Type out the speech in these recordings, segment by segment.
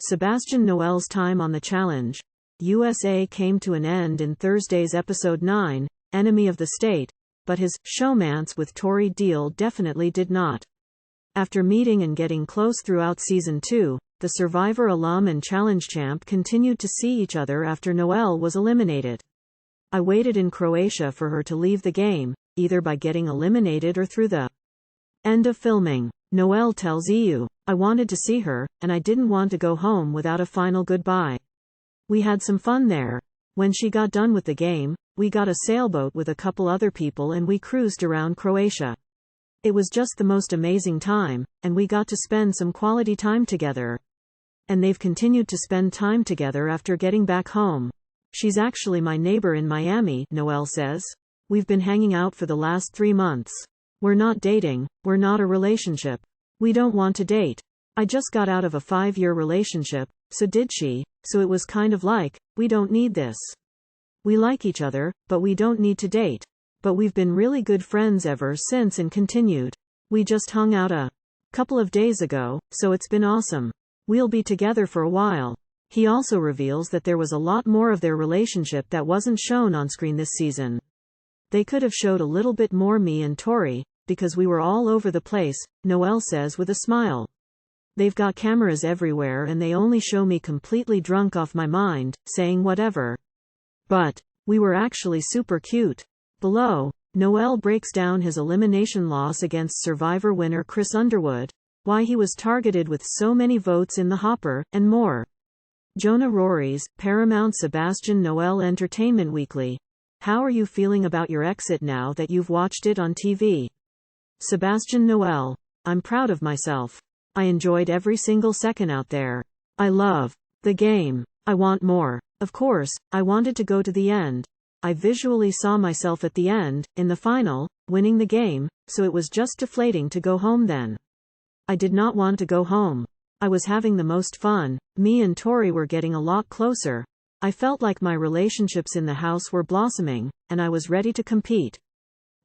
Sebastian Noel's time on the challenge, USA came to an end in Thursday's episode 9, Enemy of the State, but his showmance with Tori Deal definitely did not. After meeting and getting close throughout season 2, the Survivor alum and challenge champ continued to see each other after Noel was eliminated. I waited in Croatia for her to leave the game, either by getting eliminated or through the end of filming. Noel tells EU, I wanted to see her, and I didn't want to go home without a final goodbye. We had some fun there. When she got done with the game, we got a sailboat with a couple other people and we cruised around Croatia. It was just the most amazing time, and we got to spend some quality time together. And they've continued to spend time together after getting back home. She's actually my neighbor in Miami, Noel says. We've been hanging out for the last 3 months. We're not dating, we're not a relationship. We don't want to date. I just got out of a 5-year relationship, so did she, so it was kind of like, we don't need this. We like each other, but we don't need to date. But we've been really good friends ever since and continued. We just hung out a couple of days ago, so it's been awesome. We'll be together for a while. He also reveals that there was a lot more of their relationship that wasn't shown on screen this season. They could have showed a little bit more me and Tori, because we were all over the place, Noel says with a smile. They've got cameras everywhere and they only show me completely drunk off my mind, saying whatever. But we were actually super cute. Below, Noel breaks down his elimination loss against Survivor winner Chris Underwood, why he was targeted with so many votes in the hopper, and more. Jonah Rories, Paramount Sebastian Noel Entertainment Weekly. How are you feeling about your exit now that you've watched it on TV? Sebastian Noel. I'm proud of myself. I enjoyed every single second out there. I love the game. I want more. Of course, I wanted to go to the end. I visually saw myself at the end, in the final, winning the game, so it was just deflating to go home then. I did not want to go home. I was having the most fun. Me and Tori were getting a lot closer. I felt like my relationships in the house were blossoming, and I was ready to compete.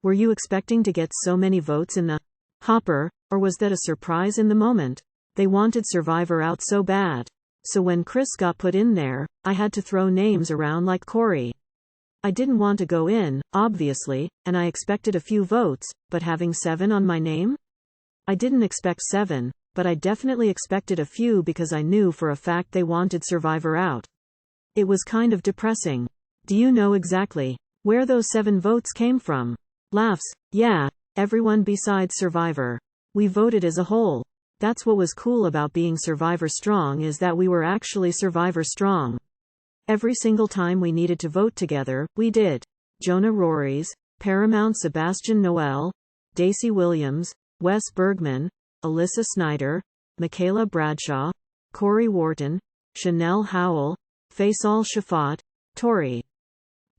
Were you expecting to get so many votes in the hopper, or was that a surprise in the moment? They wanted Survivor out so bad. So when Chris got put in there, I had to throw names around like Corey. I didn't want to go in, obviously, and I expected a few votes, but having 7 on my name? I didn't expect 7, but I definitely expected a few because I knew for a fact they wanted Survivor out. It was kind of depressing. Do you know exactly where those 7 votes came from? Laughs. Yeah, everyone besides Survivor. We voted as a whole. That's what was cool about being Survivor Strong, is that we were actually Survivor Strong. Every single time we needed to vote together, we did. Jonah Rories, Paramount Sebastian Noel, Daisy Williams, Wes Bergman, Alyssa Snyder, Michaela Bradshaw, Corey Wharton, Chanel Howell, Faisal Shafat, Tori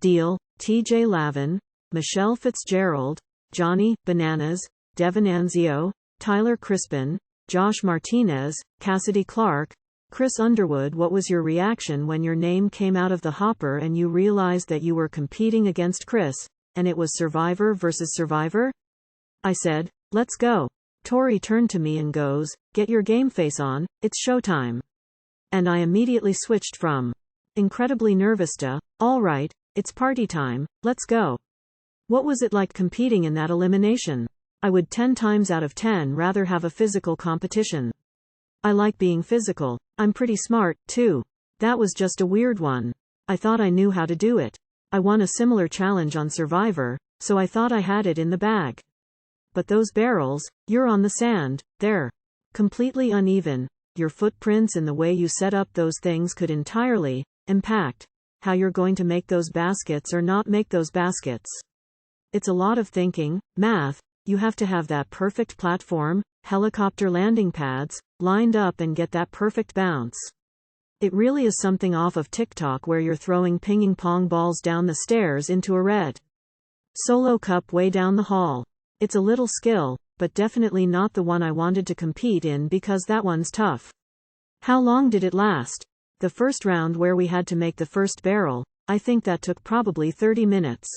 Deal, TJ Lavin, Michelle Fitzgerald, Johnny Bananas, Devin Anzio, Tyler Crispin, Josh Martinez, Cassidy Clark, Chris Underwood. What was your reaction when your name came out of the hopper and you realized that you were competing against Chris, and it was Survivor versus Survivor? I said, let's go. Tori turned to me and goes, get your game face on, it's showtime. And I immediately switched from incredibly nervous to, all right, it's party time, let's go. What was it like competing in that elimination? I would 10 times out of 10 rather have a physical competition. I like being physical. I'm pretty smart, too. That was just a weird one. I thought I knew how to do it. I won a similar challenge on Survivor, so I thought I had it in the bag. But those barrels, you're on the sand, they're completely uneven. Your footprints and the way you set up those things could entirely impact how you're going to make those baskets or not make those baskets. It's a lot of thinking, math. You have to have that perfect platform, helicopter landing pads, lined up and get that perfect bounce. It really is something off of TikTok where you're throwing ping pong balls down the stairs into a red Solo cup way down the hall. It's a little skill, but definitely not the one I wanted to compete in because that one's tough. How long did it last? The first round where we had to make the first barrel, I think that took probably 30 minutes.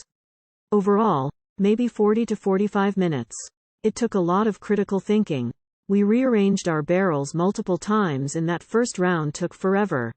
Overall, maybe 40 to 45 minutes. It took a lot of critical thinking. We rearranged our barrels multiple times and that first round took forever.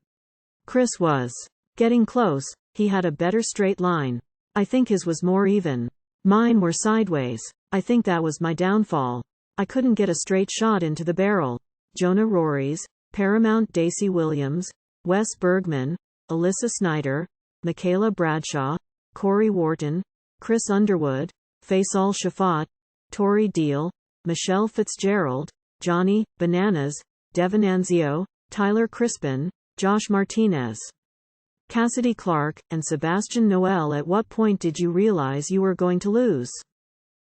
Chris was getting close, he had a better straight line. I think his was more even. Mine were sideways. I think that was my downfall. I couldn't get a straight shot into the barrel. Jonah Rories, Paramount Daisy Williams, Wes Bergman, Alyssa Snyder, Michaela Bradshaw, Corey Wharton, Chris Underwood, Faisal Shafat, Tori Deal, Michelle Fitzgerald, Johnny Bananas, Devin Anzio, Tyler Crispin, Josh Martinez, Cassidy Clark, and Sebastian Noel. At what point did you realize you were going to lose?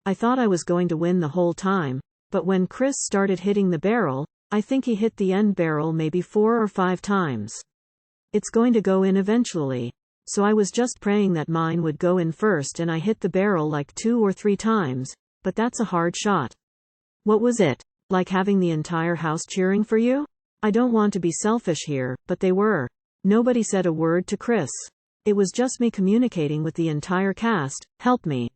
I thought I was going to win the whole time, but when Chris started hitting the barrel, I think he hit the end barrel maybe 4 or 5 times. It's going to go in eventually. So I was just praying that mine would go in first and I hit the barrel like 2 or 3 times, but that's a hard shot. What was it like having the entire house cheering for you? I don't want to be selfish here, but they were. Nobody said a word to Chris. It was just me communicating with the entire cast, help me.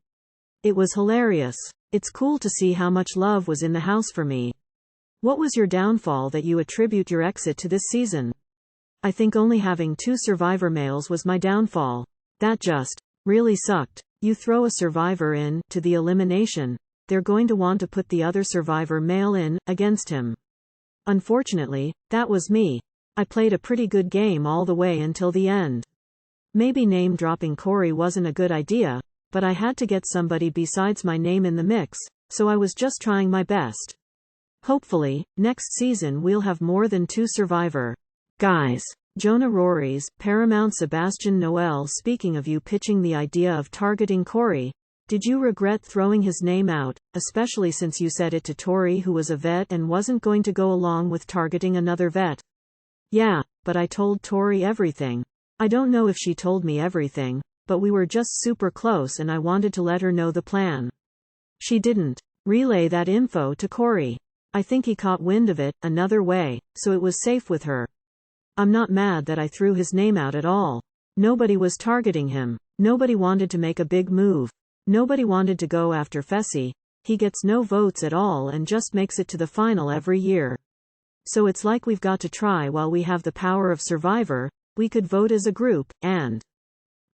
It was hilarious. It's cool to see how much love was in the house for me. What was your downfall that you attribute your exit to this season? I think only having 2 survivor males was my downfall. That just really sucked. You throw a survivor in to the elimination, they're going to want to put the other survivor male in against him. Unfortunately, that was me. I played a pretty good game all the way until the end. Maybe name dropping Corey wasn't a good idea, but I had to get somebody besides my name in the mix, so I was just trying my best. Hopefully, next season we'll have more than 2 survivor guys. Jonah Rories, Paramount. Sebastian Noel. Speaking of you pitching the idea of targeting Corey, did you regret throwing his name out, especially since you said it to Tori, who was a vet and wasn't going to go along with targeting another vet? Yeah, but I told Tori everything. I don't know if she told me everything, but we were just super close and I wanted to let her know the plan. She didn't relay that info to Corey. I think he caught wind of it another way, so it was safe with her. I'm not mad that I threw his name out at all. Nobody was targeting him. Nobody wanted to make a big move. Nobody wanted to go after Fessy. He gets no votes at all and just makes it to the final every year. So it's like we've got to try while we have the power of Survivor. We could vote as a group, and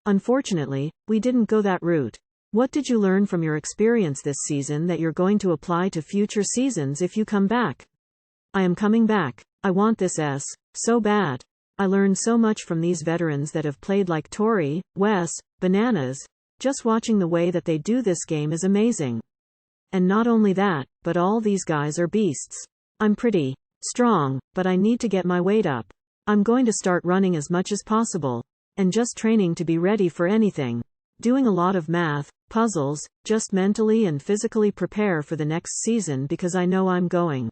unfortunately, we didn't go that route. What did you learn from your experience this season that you're going to apply to future seasons if you come back? I am coming back. I want this so bad. I learned so much from these veterans that have played like Tori, Wes, Bananas. Just watching the way that they do this game is amazing. And not only that, but all these guys are beasts. I'm pretty strong, but I need to get my weight up. I'm going to start running as much as possible. And just training to be ready for anything. Doing a lot of math, puzzles, just mentally and physically prepare for the next season because I know I'm going